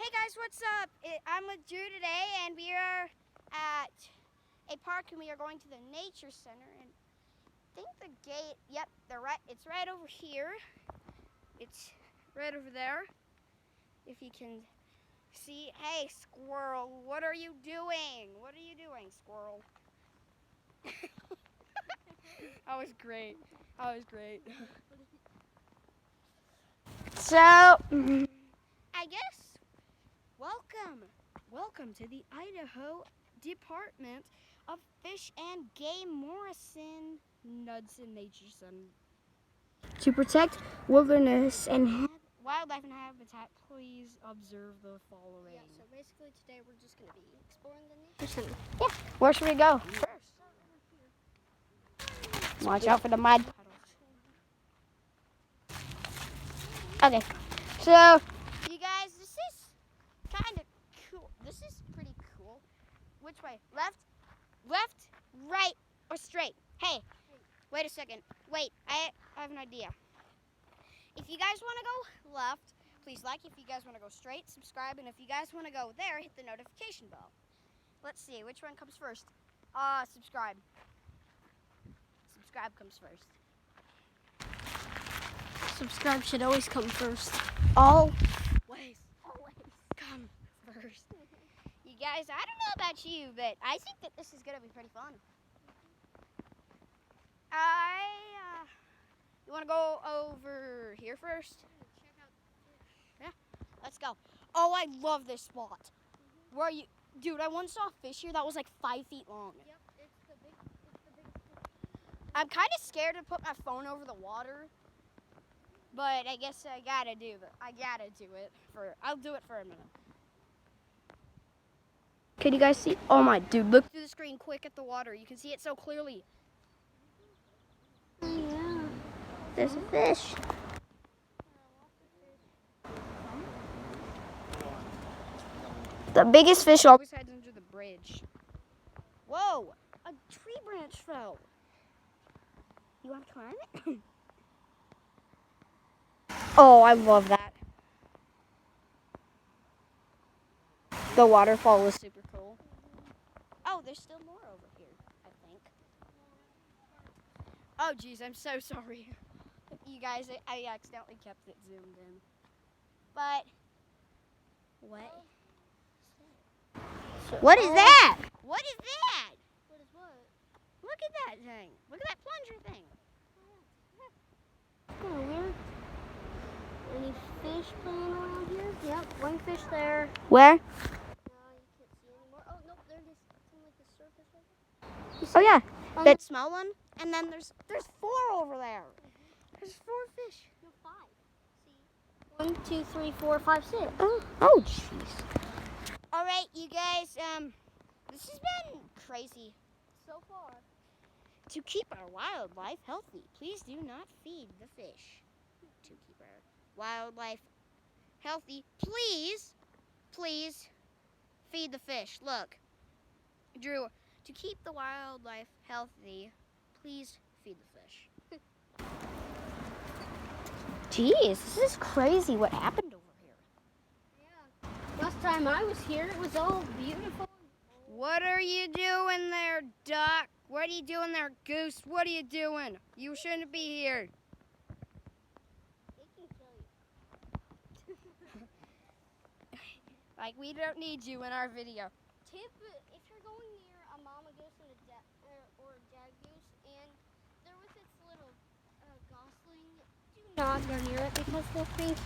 Hey guys, what's up? I'm with Drew today, and we are at a park, and we are going to the nature center. And I think the gate. Yep, it's right over here. It's right over there. If you can see. Hey, squirrel, what are you doing? What are you doing, squirrel? That was great. That was great. So, I guess, welcome to the Idaho Department of Fish and Game Morrison Knudsen Nature Center. To protect wilderness and wildlife and habitat, please observe the following. Yeah, so basically today we're just going to be exploring the nature center. Yeah, where should we go first? Watch out for the mud puddles. Okay, so you guys, this is kind of cool. This is pretty cool. Which way? Left, right, or straight? Hey, wait a second. Wait, I have an idea. If you guys want to go left, please like. If you guys want to go straight, subscribe. And if you guys want to go there, hit the notification bell. Let's see, which one comes first? Subscribe. Subscribe comes first. Subscribe should always come first. Always come first. You guys, I don't know about you, but I think that this is going to be pretty fun. You want to go over here first? Yeah, let's go. Oh, I love this spot. Where are you? Dude, I once saw a fish here that was like 5 feet long. Yep, it's the biggest fish. I'm kind of scared to put my phone over the water, but I guess I gotta do it. I'll do it for a minute. Can you guys see? Oh my, dude, look through the screen quick at the water. You can see it so clearly. Yeah. There's a fish. The biggest fish always hides under the bridge. Whoa, a tree branch fell. You want to climb it? Oh, I love that. The waterfall is super cool. Oh, there's still more over here, I think. Oh, geez, I'm so sorry. You guys, I accidentally kept it zoomed in. But, what? What is that? What is that? What is what? Look at that thing. Look at that plunger thing. Kind of weird. Any fish playing around here? Yep, one fish there. Where? No, you can't see anymore. Oh, nope, there it is. It's on like the surface right there. Oh, yeah. That small one. And then there's 4 over there. There's 4 fish. No, 5. See? 1, 2, 3, 4, 5, 6. Oh, jeez. All right, you guys. This has been crazy. So far. To keep our wildlife healthy, please do not feed the fish. To keep our wildlife healthy, please feed the fish. Look, Drew, to keep the wildlife healthy, please feed the fish. Jeez, this is crazy what happened over here. Yeah. Last time I was here, it was all beautiful. What are you doing there, duck? What are you doing there, goose? What are you doing? You shouldn't be here. They can kill you. Like, we don't need you in our video. Tip, if you're going near a mama goose and or a dad goose, and they're with its little gosling, do not go near it because they'll think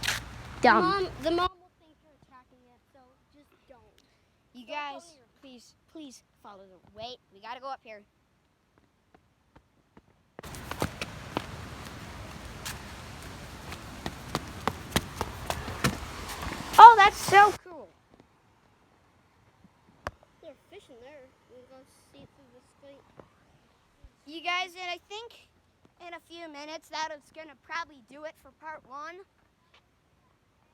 Dumb. the mom will think you're attacking it. So just don't. You Don't go guys, near it. please follow the. Wait, we gotta go up here. Oh, that's so cool. There's fish in there. You can go see through the screen. You guys, and I think in a few minutes that is gonna probably do it for part 1. And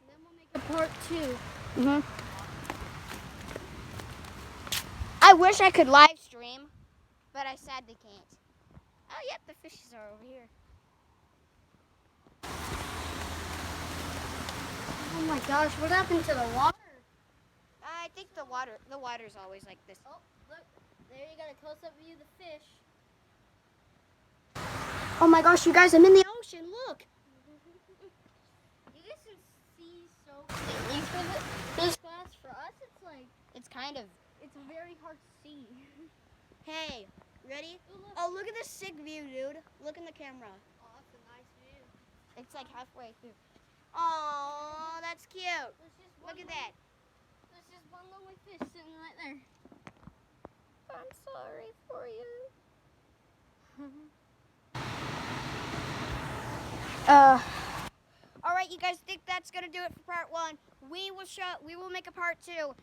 then we'll make a part 2. Mhm. I wish I could live stream, but I sadly can't. Oh, yep, the fishes are over here. Oh my gosh, what happened to the water? think the water's always like this. Oh, look. There you got a close-up view of the fish. Oh my gosh, you guys, I'm in the ocean. Look. You guys can see so clearly for this glass. For us, it's like, It's kind of. it's very hard to see. Hey, ready? Ooh, look. Oh, look at this sick view, dude. Look in the camera. Oh, that's a nice view. It's like halfway through. Oh, that's cute. There's just one Look at little- that. There's just one lonely fish sitting right there. I'm sorry for you. All right, you guys think that's gonna do it for part 1. We will make a part 2.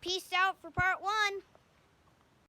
Peace out for part 1.